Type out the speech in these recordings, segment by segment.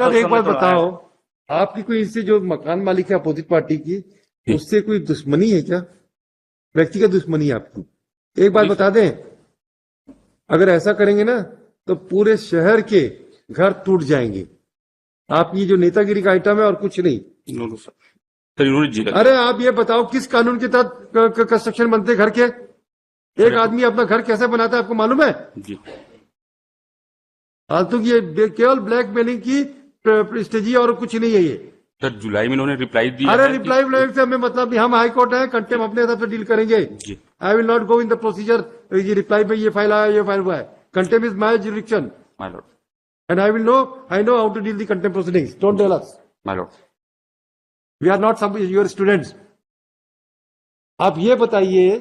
Sir एक बात बताओ, आपकी कोई इससे जो मकान मालिक है अपोजिट पार्टी की, उससे कोई दुश्मनी है क्या? व्यक्तिगत दुश्मनी है आपकी? एक बात बता दें, अगर ऐसा करेंगे ना तो पूरे शहर के घर टूट जाएंगे। आपकी जो नेतागिरी का आइटम है और कुछ नहीं। सर इन्होंने जीरा अरे आप ये बताओ किस कानून के तहत कंस्ट्रक्शन बनते हैं घर के? एक आदमी अपना घर कैसे बनाता है आपको मालूम है? जी फालतू की ये केवल ब्लैकमेलिंग की स्ट्रेटजी और कुछ नहीं है ये। सर जुलाई में इन्होंने रिप्लाई दिया अरे है रिप्लाई से हमें मतलब नहीं, हम हाई कोर्ट है, कंटेम अपने हिसाब से डील करेंगे। जी I will not go in the procedure, ये रिप्लाई में ये फाइल आया, ये फाइल हुआ है। Contempt is my jurisdiction my lord, and I know how to deal the contempt proceedings. Don't tell us, my lord. We are not some your students. आप ये बताइए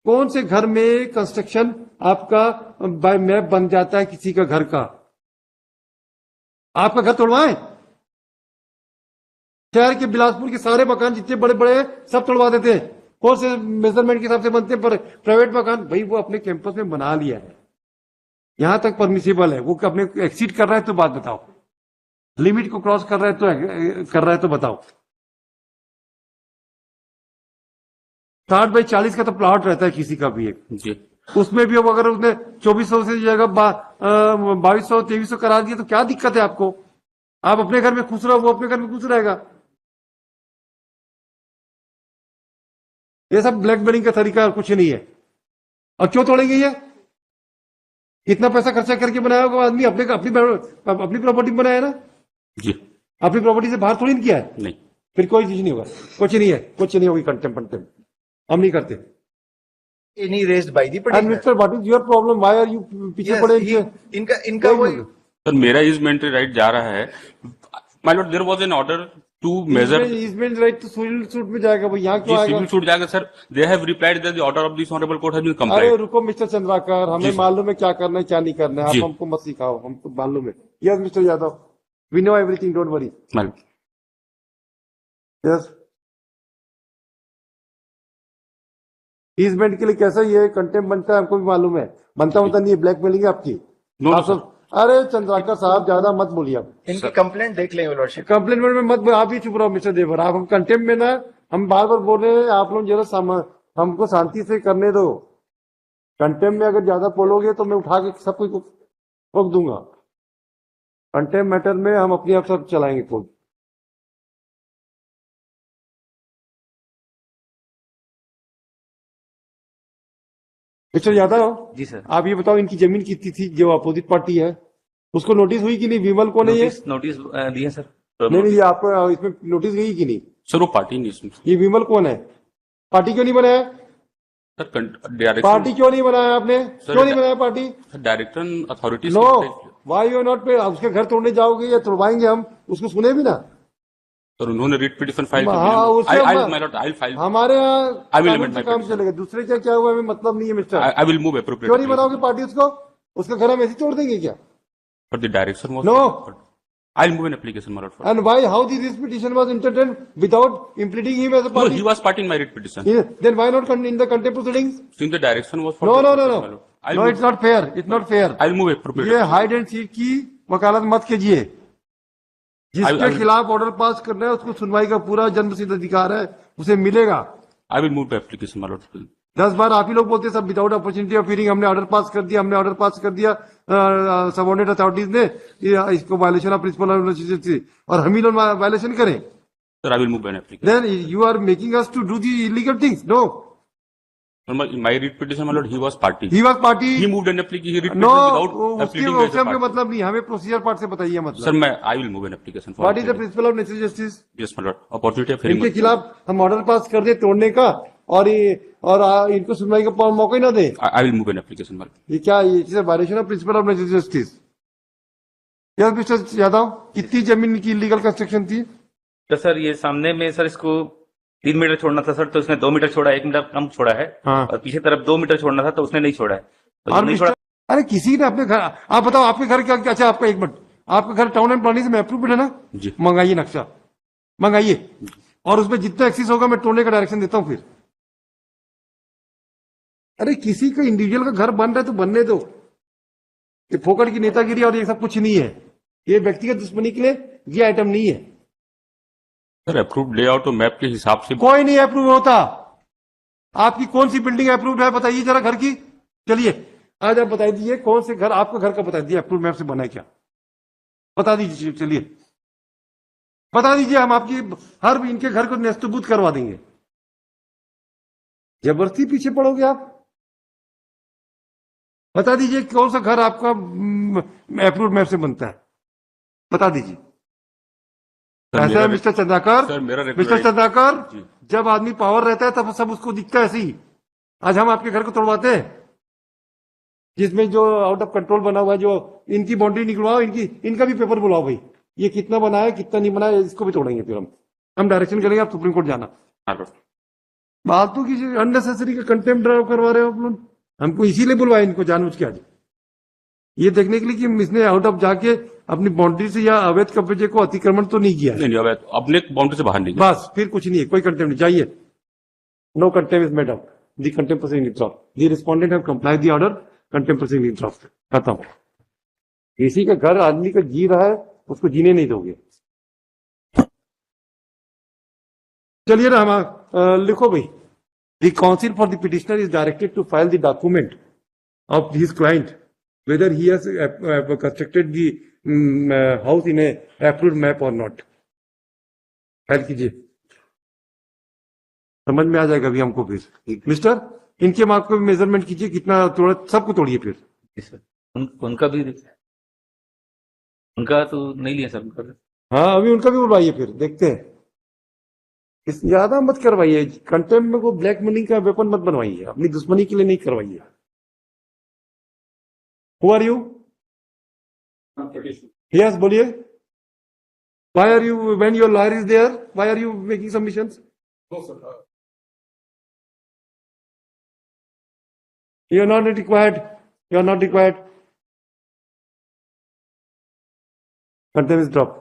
कौन से घर में कंस्ट्रक्शन आपका बाय मैप बन जाता है किसी का घर का? आपका घर तोड़वाएं? शहर के बिलासपुर के सारे मकान जितने बड़े बड़े हैं सब तोड़वा देते हैं। कौन से मेजरमेंट के हिसाब से बनते हैं? पर प्राइवेट मकान भाई वो अपने कैंपस में बना लिया है, यहां तक परमिसिबल है। वो अपने एक्सीड कर रहा है तो बात बताओ, लिमिट को क्रॉस कर रहा है तो बताओ। 60x40 का तो प्लॉट रहता है किसी का भी एक, जी उसमें भी अब अगर उसने 2400 से जगह 2200 2300 करा दिया तो क्या दिक्कत है आपको? आप अपने घर में खुश रहो, वो अपने घर में खुश रहेगा। ये सब ब्लैकमेलिंग का तरीका और कुछ नहीं है। और क्यों तोड़ेंगे ये? कितना पैसा खर्चा करके बनाया होगा आदमी, अपनी प्रॉपर्टी बनाया है ना, जी अपनी प्रॉपर्टी से बाहर थोड़ी नहीं किया है। नहीं फिर कोई चीज नहीं होगा, कुछ नहीं है, कुछ नहीं होगी। कंटेम हम नहीं करते। any raised by the and petitioner. Mister what is your problem? Why are you पीछे Yes, पड़े? इनका वो सर मेरा इजमेंट्री राइट जा रहा है। My lord there was an order to major. Easement right तो सिविल सूट में जाएगा भाई, यहाँ क्यों जी आएगा? सिविल सूट जाएगा sir. They have replied that the order of this honourable court has been अरे कंप्लाइड। रुको मिस्टर चंद्राकर, हमें जी, सर। मालूम है क्या करना है क्या नहीं करना है। जी। आप हमको मत सिखाओ, हमको मालूम है। Yes mister Yadav, we know everything, don't worry. My lord yes, easement के लिए कैसा ये कंटेम्प बनता है हमको भी मालूम है। बनता होता नहीं है, ब्लैकमेलिंग है आपकी। नो आप सब अरे चंद्राकर साहब ज्यादा मत बोलिए आप। इनकी कंप्लेंट देख लेंगे लॉर्डशिप। कंप्लेंट में मत आप ही चुप रहो मिस्टर देवर। आप हम कंटेम्प में ना, हम बार बार बोल रहे हैं आप लोग जरा हमको शांति से करने दो। कंटेम्प में अगर ज्यादा बोलोगे तो मैं उठा के सब कुछ रोक दूंगा। कंटेम्प मैटर में हम अपने आप सब चलाएंगे court. Mister Yadav ji sir. आप ये बताओ इनकी जमीन कितनी थी जो अपोजिट पार्टी है, उसको नोटिस हुई कि नहीं? विमल कौन है ये? नोटिस दिए सर। नहीं नहीं, ये आपको इसमें नोटिस गई कि नहीं? सर वो पार्टी नहीं इसमें। ये विमल कौन है? पार्टी क्यों नहीं बनाया? सर डायरेक्शन पार्टी क्यों नहीं बनाया आपने? क्यों नहीं बनाया party? Direction authorities no, why you not pay? उसके घर तोड़ने जाओगे या तोड़वाएंगे हम, उसको सुने भी ना। सर उन्होंने रिट पिटीशन फाइल हाँ, उससे आई फाइल हमारे यहाँ I will कानून amend से my काम petition. चलेगा, दूसरे क्या हुआ हमें मतलब नहीं है मिस्टर। आई विल मूव क्यों नहीं एप्रोप्रिएटली बनाओगे पार्टी उसको? उसका घर हम ऐसे तोड़ देंगे क्या? For the direction was No. I will move an application my lord. And why how this petition was entertained without implementing him as a No, party? he was part in my writ petition. Then why not in the contempt proceedings? Since the direction was for No, the no, no, purpose, my no. lord. I'll No, move, it's not fair. It's not fair. I'll move appropriately. ये hide and seek की वकालत मत कीजिए। जिसके I will- खिलाफ order pass करना है उसको सुनवाई का पूरा जन्मसिद्ध अधिकार है, उसे मिलेगा। I will move the application, my lord. 10 बार आप ही लोग बोलते हैं सब विदाउट अपॉर्चुनिटी ऑफ हियरिंग, हमने ऑर्डर पास कर दिया, हमने ऑर्डर पास कर दिया सबऑर्डिनेट अथॉरिटीज ने, इसको वायलेशन ऑफ प्रिंसिपल और हम ही लोग वायलेशन करें। Sir, I will move an application. Then you are making us to do the illegal things. No, Sir, my writ petition, my lord, he was party. He was party. He moved an application. He writ no, petition without उसकी pleading as उससे a हमें party. मतलब नहीं, हमें procedure part से बताइए मतलब। Sir, I will move an application for. What is the appeal. Principle of natural justice? Yes, my lord. Opportunity of hearing. इनके खिलाफ हम ऑर्डर पास कर दे तोड़ने का और इनको सुनवाई का मौका ही ना दे। I will move an application, my lord. ये क्या, ये violation of principle of natural justice. Yes mister Yadav, कितनी जमीन की इलीगल कंस्ट्रक्शन थी? तो सर ये सामने में सर इसको 3 मीटर छोड़ना था सर, तो उसने 2 मीटर छोड़ा, 1 मीटर कम छोड़ा है। हाँ। और पीछे तरफ 2 मीटर छोड़ना था तो उसने नहीं छोड़ा है, तो और नहीं मिस्टर, छोड़ा। अरे किसी ने अपने घर, आप बताओ आपके घर क्या? अच्छा आपका एक मिनट, आपका घर टाउन एंड प्लानिंग से मैं अप्रूव है ना? जी। मंगाइए नक्शा, मंगाइए, और उसमें जितना एक्सेस होगा मैं तोड़ने का डायरेक्शन देता हूं फिर। अरे किसी का इंडिविजुअल का घर बन रहा है तो बनने दो। ये फोकट की नेतागिरी और ये सब कुछ नहीं है। ये व्यक्तिगत दुश्मनी के लिए ये आइटम नहीं है। सर अप्रूव्ड लेआउट तो मैप के हिसाब से कोई नहीं अप्रूव होता। आपकी कौन सी बिल्डिंग अप्रूव्ड है बताइए जरा घर की। चलिए आज आप बता दीजिए कौन से घर, आपका घर का बता दीजिए अप्रूव मैप से बना है क्या, बता दीजिए। चलिए बता दीजिए, हम आपकी हर इनके घर को नस्तबूत करवा देंगे। जबरदस्ती पीछे पड़ोगे आप। बता दीजिए कौन सा घर आपका अप्रूव मैप से बनता है, बता दीजिए। ऐसा है मेरा- मिस्टर चंद्राकर, सर मेरा मिस्टर रेगुलर चंद्राकर, जी। जब आदमी पावर रहता है तब सब उसको दिखता है ऐसे ही। आज हम आपके घर को तोड़वाते हैं जिसमें जो आउट ऑफ कंट्रोल बना हुआ है, जो इनकी बाउंड्री निकलवाओ, इनका भी पेपर बुलाओ भाई, ये कितना बना है कितना नहीं बना है, इसको भी तोड़ेंगे। फिर हम डायरेक्शन करेंगे आप सुप्रीम कोर्ट जाना। माइलॉर्ड फालतू की अननेसेसरी का कंटेम्प्ट ड्राइव करवा रहे हो आप लोग। हमको इसीलिए बुलवाया इनको जानबूझ के आज, ये देखने के लिए कि इसने आउट ऑफ जाके अपनी बाउंड्री से या अवैध कब्जे को अतिक्रमण तो नहीं किया है। नहीं अब अपने बाउंड्री से बाहर नहीं गया। बस फिर कुछ नहीं है, कोई कंटेम्प्ट नहीं चाहिए। No contempt is made up, the contempt proceeding is drop, the respondent have complied the order, contempt proceeding is drop, खत्म। किसी का घर आदमी का जी रहा है उसको जीने नहीं दोगे। चलिए ना हम लिखो भाई, the counsel for the petitioner is directed to file the document of his client whether he has constructed the house in a approved map or not. File कीजिए, समझ में आ जाएगा अभी हमको। फिर मिस्टर इनके मार्क को भी मेजरमेंट कीजिए, कितना तोड़ा, सबको तोड़िए फिर। उनका भी, उनका तो नहीं लिया सर उनका। हाँ अभी उनका भी बुलवाइए, फिर देखते हैं। इस ज्यादा मत करवाइए, कंटेम्प्ट में को ब्लैक मनी का वेपन मत बनवाइए, अपनी दुश्मनी के लिए नहीं करवाइए। Who are you? Yes, बोलिए। Why are you, when your lawyer is there, why are you making submissions? No, sir. You are not required. You are not required. Contempt is dropped.